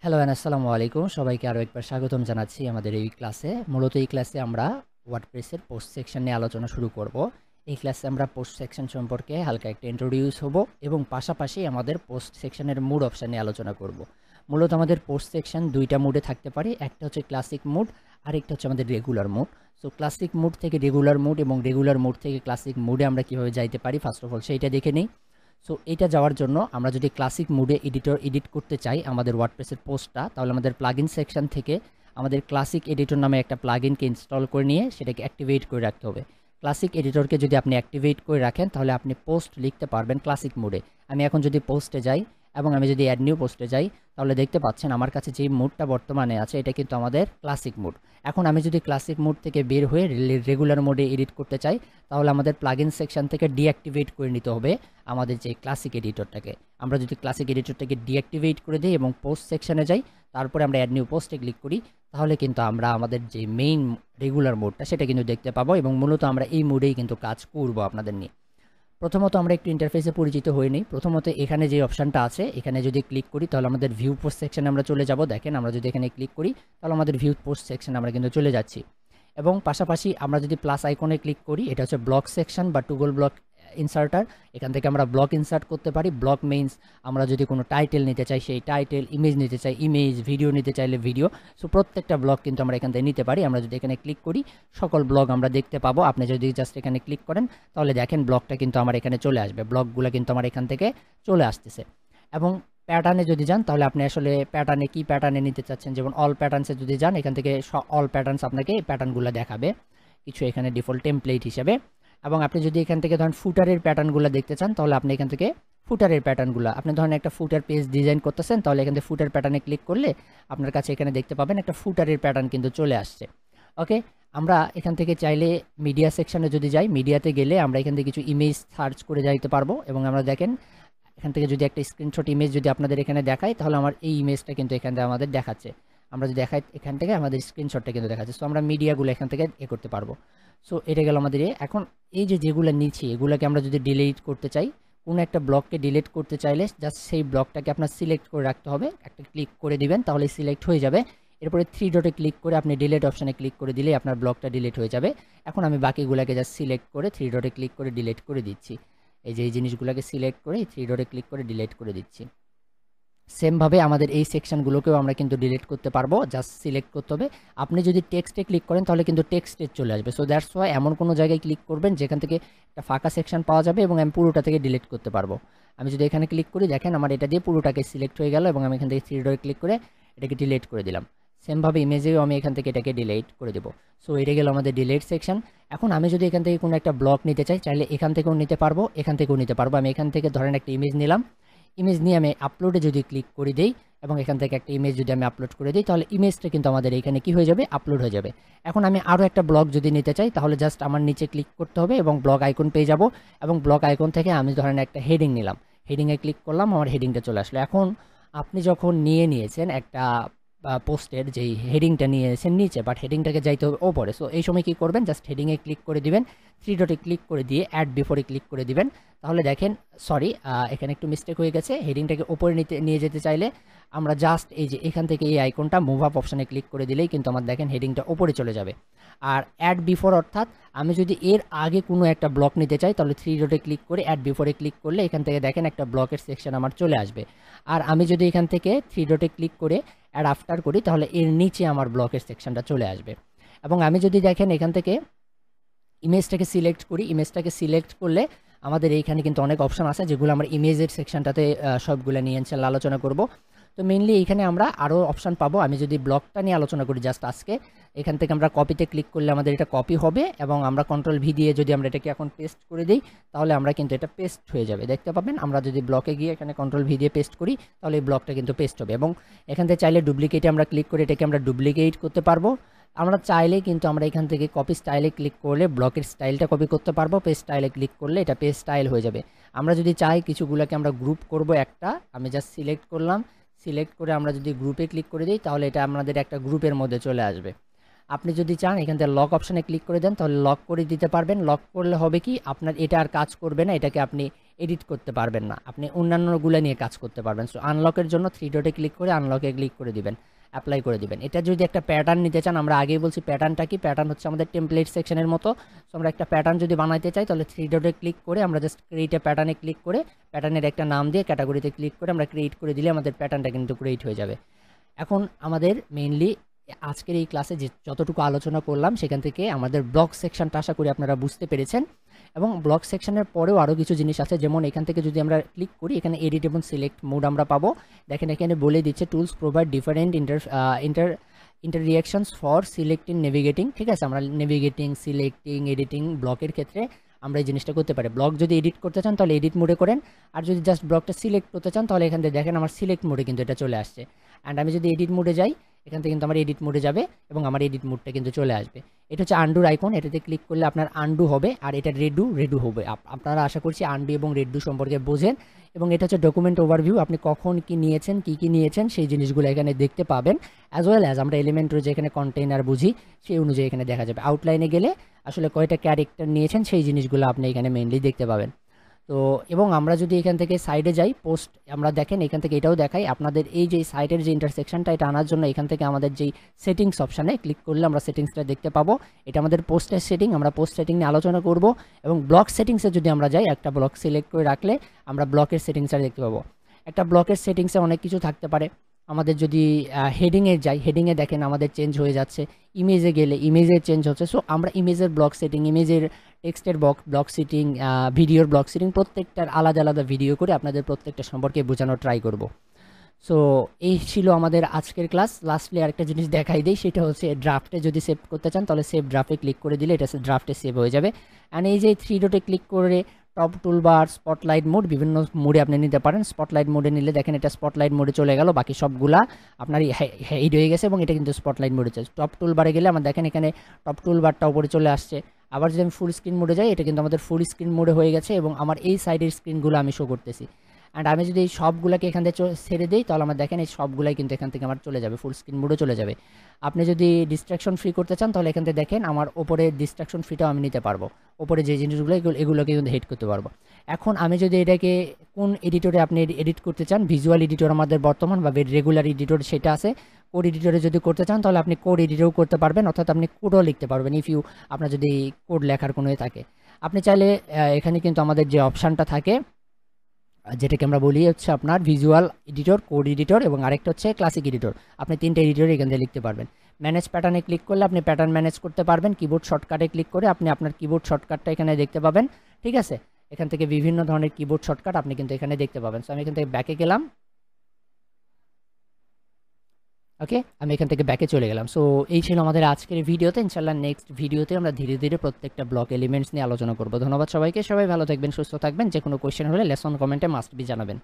Hello and আসসালামু আলাইকুম। সবাইকে আরও একবার স্বাগতম জানাচ্ছি আমাদের এই ক্লাসে। মূলত এই ক্লাসে আমরা ওয়ার্ডপ্রেসের পোস্ট সেকশন নিয়ে আলোচনা শুরু করব। এই ক্লাসে আমরা পোস্ট সেকশন সম্পর্কে হালকা একটা ইন্ট্রোডিউস হব এবং পাশাপাশি আমাদের পোস্ট সেকশনের মুড অপশন নিয়ে আলোচনা করব। মূলত আমাদের পোস্ট সেকশন দুইটা মুডে থাকতে পারে, একটা হচ্ছে ক্লাসিক মুড আর একটা হচ্ছে আমাদের regular mood. So classic mood থেকে রেগুলার মুড এবং রেগুলার মুড থেকে ক্লাসিক মুডে আমরা কীভাবে যাইতে পারি ফার্স্ট অফ অল সেইটা দেখে নিই। সো এটা যাওয়ার জন্য আমরা যদি ক্লাসিক মুডে এডিট করতে চাই আমাদের ওয়ার্ডপ্রেসের পোস্টটা, তাহলে আমাদের প্লাগইন সেকশন থেকে আমাদের ক্লাসিক এডিটর নামে একটা প্লাগইনকে ইনস্টল করে নিয়ে সেটাকে অ্যাক্টিভেট করে রাখতে হবে। ক্লাসিক এডিটরকে যদি আপনি অ্যাক্টিভেট করে রাখেন তাহলে আপনি পোস্ট লিখতে পারবেন ক্লাসিক মুডে। আমি এখন যদি পোস্টে যাই এবং আমি যদি অ্যাড নিউ পোস্টে যাই তাহলে দেখতে পাচ্ছেন আমার কাছে যে মুডটা বর্তমানে আছে এটা কিন্তু আমাদের ক্লাসিক মুড। এখন আমি যদি ক্লাসিক মুড থেকে বের হয়ে রেগুলার মোডে এডিট করতে চাই তাহলে আমাদের প্লাগইন সেকশন থেকে ডিঅ্যাক্টিভেট করে নিতে হবে আমাদের যে ক্লাসিক এডিটরটাকে। আমরা যদি ক্লাসিক এডিটরটাকে ডিঅ্যাক্টিভেট করে দিই এবং পোস্ট সেকশনে যাই, তারপরে আমরা অ্যাড নিউ পোস্টে ক্লিক করি, তাহলে কিন্তু আমরা আমাদের যে মেইন রেগুলার মোডটা সেটা কিন্তু দেখতে পাবো এবং মূলত আমরা এই মোডেই কিন্তু কাজ করব আপনাদের নিয়ে। প্রথমত আমরা একটু ইন্টারফেসে পরিচিত হয়ে নিই। প্রথমত এখানে যে অপশানটা আছে এখানে যদি ক্লিক করি তাহলে আমাদের ভিউ পোস্ট সেকশনে আমরা চলে যাব। দেখেন আমরা যদি এখানে ক্লিক করি তাহলে আমাদের ভিউ পোস্ট সেকশনে আমরা কিন্তু চলে যাচ্ছি এবং পাশাপাশি আমরা যদি প্লাস আইকনে ক্লিক করি, এটা হচ্ছে ব্লক সেকশন বা টুগল ব্লক ইনসার্টার। এখান থেকে আমরা ব্লক ইনসার্ট করতে পারি। ব্লক মিনস আমরা যদি কোনো টাইটেল নিতে চাই সেই টাইটেল, ইমেজ নিতে চাই ইমেজ, ভিডিও নিতে চাইলে ভিডিও। সো প্রত্যেকটা ব্লক কিন্তু আমরা এখান থেকে নিতে পারি। আমরা যদি এখানে ক্লিক করি সকল ব্লগ আমরা দেখতে পাবো। আপনি যদি জাস্ট এখানে ক্লিক করেন তাহলে দেখেন ব্লকটা কিন্তু আমার এখানে চলে আসবে, ব্লকগুলো কিন্তু আমার এখান থেকে চলে আসতেছে। এবং প্যাটার্নে যদি যান তাহলে আপনি আসলে প্যাটার্নে কী প্যাটার্নে নিতে চাচ্ছেন, যেমন অল প্যাটার্নসে যদি যান এখান থেকে অল প্যাটার্নস আপনাকে এই প্যাটার্নগুলো দেখাবে কিছু এখানে ডিফল্ট টেমপ্লেট হিসেবে। এবং আপনি যদি এখান থেকে ধরেন ফুটারের প্যাটার্নগুলো দেখতে চান তাহলে আপনি এখান থেকে ফুটারের প্যাটার্নগুলো, আপনি ধরেন একটা ফুটার পেজ ডিজাইন করতেছেন তাহলে এখান থেকে ফুটার প্যাটার্নে ক্লিক করলে আপনার কাছে এখানে দেখতে পাবেন একটা ফুটারের প্যাটার্ন কিন্তু চলে আসছে। ওকে, আমরা এখান থেকে চাইলে মিডিয়া সেকশনে যদি যাই, মিডিয়াতে গেলে আমরা এখান থেকে কিছু ইমেজ সার্চ করে যাইতে পারবো এবং আমরা দেখেন এখান থেকে যদি একটা স্ক্রিনশট ইমেজ যদি আপনাদের এখানে দেখায় তাহলে আমার এই ইমেজটা কিন্তু এখান থেকে আমাদের দেখাচ্ছে। আমরা যদি দেখাই এখান থেকে আমাদের স্ক্রিনশটটা কিন্তু দেখাচ্ছে। সো আমরা মিডিয়াগুলো এখান থেকে করতে পারবো। সো এটা গেল আমাদের এখন এই যেগুলো নিচ্ছি এগুলোকে আমরা যদি ডিলিট করতে চাই, কোনো একটা ব্লককে ডিলিট করতে চাইলে জাস্ট সেই ব্লকটাকে আপনার সিলেক্ট করে রাখতে হবে, একটা ক্লিক করে দিবেন তাহলে সিলেক্ট হয়ে যাবে। এরপরে 3 ডটে ক্লিক করে আপনি ডিলিট অপশানে ক্লিক করে দিলেই আপনার ব্লকটা ডিলিট হয়ে যাবে। এখন আমি বাকিগুলোকে জাস্ট সিলেক্ট করে 3 ডটে ক্লিক করে ডিলিট করে দিচ্ছি। এই যে এই জিনিসগুলোকে সিলেক্ট করে 3 ডটে ক্লিক করে ডিলিট করে দিচ্ছি। সেমভাবে আমাদের এই সেকশনগুলোকেও আমরা কিন্তু ডিলিট করতে পারবো, জাস্ট সিলেক্ট করতে হবে। আপনি যদি টেক্সটে ক্লিক করেন তাহলে কিন্তু টেক্সটে চলে আসবে। সো দ্যাটস ওয়াই এমন কোনো জায়গায় ক্লিক করবেন যেখান থেকে একটা ফাঁকা সেকশন পাওয়া যাবে এবং আমি পুরোটা থেকে ডিলিট করতে পারবো। আমি যদি এখানে ক্লিক করি দেখেন আমার এটা দিয়ে পুরোটাকে সিলেক্ট হয়ে গেল এবং আমি এখান থেকে 3 ডটে ক্লিক করে এটাকে ডিলিট করে দিলাম। সেমভাবে ইমেজেও আমি এখান থেকে এটাকে ডিলিট করে দেবো। সো এটা গেল আমাদের ডিলিট সেকশন। এখন আমি যদি এখান থেকে কোনো একটা ব্লক নিতে চাই চাইলে এখান থেকেও নিতে পারবো, এখান থেকেও নিতে পারবো। আমি এখান থেকে ধরেন একটা ইমেজ নিলাম, ইমেজ নিয়ে আমি আপলোডে যদি ক্লিক করে দিই এবং এখান থেকে একটা ইমেজ যদি আমি আপলোড করে দিই তাহলে ইমেজটা কিন্তু আমাদের এখানে কি হয়ে যাবে, আপলোড হয়ে যাবে। এখন আমি আরও একটা ব্লগ যদি নিতে চাই তাহলে জাস্ট আমার নিচে ক্লিক করতে হবে এবং ব্লগ আইকন পেয়ে যাব এবং ব্লগ আইকন থেকে আমি ধরেন একটা হেডিং নিলাম, হেডিংয়ে ক্লিক করলাম, আমার হেডিংটা চলে আসলো। এখন আপনি যখন নিয়েছেন একটা পোস্টের যেই হেডিংটা নিয়েছেন নিচে, বাট হেডিংটাকে যাইতে হবে ওপরে। সো এই সময় কী করবেন, জাস্ট হেডিংয়ে ক্লিক করে দিবেন, 3 ডটে ক্লিক করে দিয়ে অ্যাড বিফোরে ক্লিক করে দিবেন। তাহলে দেখেন সরি এখানে একটু মিস্টেক হয়ে গেছে। হেডিংটাকে ওপরে নিয়ে যেতে চাইলে আমরা জাস্ট এই যে এখান থেকে এই আইকনটা মুভ আপ অপশানে ক্লিক করে দিলেই কিন্তু আমার দেখেন হেডিংটা ওপরে চলে যাবে। আর অ্যাড বিফোর অর্থাৎ আমি যদি এর আগে কোনো একটা ব্লক নিতে চাই তাহলে 3 ডটে ক্লিক করে অ্যাড বিফোরে ক্লিক করলে এখান থেকে দেখেন একটা ব্লকের সেকশন আমার চলে আসবে। আর আমি যদি এখান থেকে 3 ডটে ক্লিক করে অ্যাড আফটার করি তাহলে এর নিচে আমার ব্লকের সেকশনটা চলে আসবে। এবং আমি যদি দেখেন এখান থেকে ইমেজটাকে সিলেক্ট করি, ইমেজটাকে সিলেক্ট করলে আমাদের এইখানে কিন্তু অনেক অপশান আছে যেগুলো আমরা ইমেজের সেকশনটাতে সবগুলো নিয়ে ইনশাআল্লাহ আলোচনা করব। তো মেইনলি এইখানে আমরা আরও অপশান পাবো। আমি যদি ব্লকটা নিয়ে আলোচনা করি জাস্ট আজকে, এখান থেকে আমরা কপিতে ক্লিক করলে আমাদের এটা কপি হবে এবং আমরা কন্ট্রোল ভি দিয়ে যদি আমরা এটাকে এখন পেস্ট করে দিই তাহলে আমরা কিন্তু এটা পেস্ট হয়ে যাবে, দেখতে পাবেন। আমরা যদি ব্লকে গিয়ে এখানে কন্ট্রোল ভি দিয়ে পেস্ট করি তাহলে এই ব্লকটা কিন্তু পেস্ট হবে। এবং এখান থেকে চাইলে ডুপ্লিকেটে আমরা ক্লিক করে এটাকে আমরা ডুপ্লিকেট করতে পারবো। আমরা চাইলে কিন্তু আমরা এখান থেকে কপি স্টাইলে ক্লিক করলে ব্লকের স্টাইলটা কপি করতে পারবো, পেজ স্টাইলে ক্লিক করলে এটা পেজ স্টাইল হয়ে যাবে। আমরা যদি চাই কিছুগুলোকে আমরা গ্রুপ করব একটা, আমি জাস্ট সিলেক্ট করলাম, সিলেক্ট করে আমরা যদি গ্রুপে ক্লিক করে দিই তাহলে এটা আমাদের একটা গ্রুপের মধ্যে চলে আসবে। আপনি যদি চান এখান থেকে লক অপশানে ক্লিক করে দেন, তাহলে লক করে দিতে পারবেন। লক করলে হবে কি, আপনার এটা আর কাজ করবে না, এটাকে আপনি এডিট করতে পারবেন না, আপনি অন্যান্যগুলো নিয়ে কাজ করতে পারবেন। সো আনলকের জন্য 3 ডটে ক্লিক করে আনলকে ক্লিক করে দিবেন, অ্যাপ্লাই করে দিবেন। এটা যদি একটা প্যাটার্ন নিতে চান, আমরা আগেই বলছি প্যাটার্নটা কি, প্যাটার্ন হচ্ছে আমাদের টেমপ্লেট সেকশনের মতো। সো আমরা একটা প্যাটার্ন যদি বানাইতে চাই, তাহলে 3 ডটে ক্লিক করে আমরা জাস্ট ক্রিয়েট এ প্যাটার্নে ক্লিক করে প্যাটার্নের একটা নাম দিয়ে ক্যাটাগরিতে ক্লিক করে আমরা ক্রিয়েট করে দিলে আমাদের প্যাটার্নটা কিন্তু ক্রিয়েট হয়ে যাবে। এখন আমাদের মেইনলি আজকের এই ক্লাসে যে যতটুকু আলোচনা করলাম সেখান থেকে আমাদের ব্লগ সেকশনটা আশা করি আপনারা বুঝতে পেরেছেন। এবং ব্লগ সেকশনের পরেও আরও কিছু জিনিস আছে, যেমন এখান থেকে যদি আমরা ক্লিক করি, এখানে এডিট এবং সিলেক্ট মোড আমরা পাবো। দেখেন এখানে বলে দিচ্ছে tools provide different inter reactions for selecting navigating. ঠিক আছে, আমরা নেভিগেটিং, সিলেক্টিং, এডিটিং ব্লকের ক্ষেত্রে আমরা এই জিনিসটা করতে পারি। ব্লগ যদি এডিট করতে চান তাহলে এডিট মোডে করেন, আর যদি জাস্ট ব্লগটা সিলেক্ট করতে চান তাহলে এখান থেকে দেখেন আমার সিলেক্ট মোডে কিন্তু এটা চলে আসছে। অ্যান্ড আমি যদি এডিট মোডে যাই, এখান থেকে কিন্তু আমার এডিট মোডে যাবে এবং আমার এডিট মোডটা কিন্তু চলে আসবে। এটা হচ্ছে আন্ডুর আইকন, এটাতে ক্লিক করলে আপনার আন্ডু হবে, আর এটা রেডু হবে। আপনারা আশা করছি আন্ডু এবং রেডু সম্পর্কে বোঝেন। এবং এটা হচ্ছে ডকুমেন্ট ওভারভিউ, আপনি কখন কি নিয়েছেন, কি নিয়েছেন সেই জিনিসগুলো এখানে দেখতে পাবেন। অ্যাজ ওয়েল অ্যাজ আমরা এলিমেন্টের যে এখানে কন্টেইনার বুঝি সেই অনুযায়ী এখানে দেখা যাবে। আউটলাইনে গেলে আসলে কয়টা ক্যারেক্টার নিয়েছেন সেই জিনিসগুলো আপনি এখানে মেইনলি দেখতে পাবেন। তো এবং আমরা যদি এখান থেকে সাইডে যাই, পোস্ট আমরা দেখেন এখান থেকে এটাও দেখাই আপনাদের এই যে সাইটের যে ইন্টারসেকশনটা এটা আনার জন্য এখান থেকে আমাদের যেই সেটিংস অপশানে ক্লিক করলে আমরা সেটিংসটা দেখতে পাবো। এটা আমাদের পোস্টের সেটিং, আমরা পোস্ট সেটিং নিয়ে আলোচনা করব। এবং ব্লক সেটিংসে যদি আমরা যাই, একটা ব্লক সিলেক্ট করে রাখলে আমরা ব্লকের সেটিংসটা দেখতে পাবো। একটা ব্লকের সেটিংসে অনেক কিছু থাকতে পারে। আমাদের যদি হেডিংয়ে যাই, হেডিংয়ে দেখেন আমাদের চেঞ্জ হয়ে যাচ্ছে, ইমেজে গেলে ইমেজের চেঞ্জ হচ্ছে। সো আমরা ইমেজের ব্লক সেটিং, ইমেজের টেক্সটের ব্লক সেটিং, ভিডিওর ব্লক সেটিং প্রত্যেকটার আলাদা আলাদা ভিডিও করে আপনাদের প্রত্যেকটা সম্পর্কে বোঝানোর ট্রাই করব। সো এই ছিল আমাদের আজকের ক্লাস। লাস্টলি আরেকটা জিনিস দেখাই দিই, সেটা হচ্ছে ড্রাফটে যদি সেভ করতে চান তাহলে সেভ ড্রাফটে ক্লিক করে দিলে এটা ড্রাফটে সেভ হয়ে যাবে। অ্যান্ড এই যে 3 ডটে ক্লিক করে টপ টুলবার, স্পটলাইট মোড, বিভিন্ন মোডে আপনি নিতে পারেন। স্পটলাইট মোডে নিলে দেখেন এটা স্পটলাইট মোডে চলে গেল, বাকি সবগুলা আপনার হিড হয়ে গেছে এবং এটা কিন্তু স্পটলাইট মোডে চলছে। টপ টুলবারে গেলে আমার দেখেন এখানে টপ টুলবারটা উপরে চলে আসছে। আবার যদি আমি ফুল স্ক্রিন মোডে যাই, এটা কিন্তু আমাদের ফুল স্ক্রিন মোডে হয়ে গেছে এবং আমার এই সাইডের স্ক্রিনগুলো আমি শো করতেছি। অ্যান্ড আমি যদি এই সবগুলোকে এখান থেকে ছেড়ে দিই তাহলে আমার দেখেন এই সবগুলাই কিন্তু এখান থেকে আমার চলে যাবে, ফুল স্ক্রিন মোডে চলে যাবে। আপনি যদি ডিস্ট্রাকশন ফ্রি করতে চান তাহলে এখান থেকে দেখেন আমার ওপরে ডিস্ট্রাকশন ফ্রিটাও আমি নিতে পারবো, ওপরে যে জিনিসগুলো এগুলোকে কিন্তু হেড করতে পারবো। এখন আমি যদি এটাকে কোন এডিটরে আপনি এডিট করতে চান, ভিজুয়াল এডিটর আমাদের বর্তমান বা রেগুলার এডিটর সেটা আছে। কোড এডিটরে যদি করতে চান তাহলে আপনি কোড এডিটরেও করতে পারবেন, অর্থাৎ আপনি কোডও লিখতে পারবেন আপনার যদি কোড লেখার কোনো থাকে। আপনি চাইলে এখানে কিন্তু আমাদের যে অপশানটা থাকে যেটাকে আমরা বলি হচ্ছে আপনার ভিজুয়াল এডিটর, কোড এডিটর এবং আরেকটা হচ্ছে ক্লাসিক এডিটর, আপনি 3টে এডিটর এখান থেকে লিখতে পারবেন। ম্যানেজ প্যাটার্নে ক্লিক করলে আপনি প্যাটার্ন ম্যানেজ করতে পারবেন। কিবোর্ড শর্টকাটে ক্লিক করে আপনি আপনার কিবোর্ড শর্টকাটটা এখানে দেখতে পাবেন। ঠিক আছে, এখান থেকে বিভিন্ন ধরনের কিবোর্ড শর্টকাট আপনি কিন্তু এখানে দেখতে পাবেন। সো আমি এখান থেকে ব্যাকে গেলাম, ওকে, আমি এখান থেকে ব্যাকে চলে গেলাম। সো এই ছিল আমাদের আজকের ভিডিওতে। ইনশাআল্লাহ নেক্সট ভিডিওতে আমরা ধীরে ধীরে প্রত্যেকটা ব্লক এলিমেন্টস নিয়ে আলোচনা করব। ধন্যবাদ সবাইকে, সবাই ভালো থাকবেন, সুস্থ থাকবেন। যে কোনো কোয়েশ্চেন হলে লেসন কমেন্টে মাস্ট বি জানাবেন।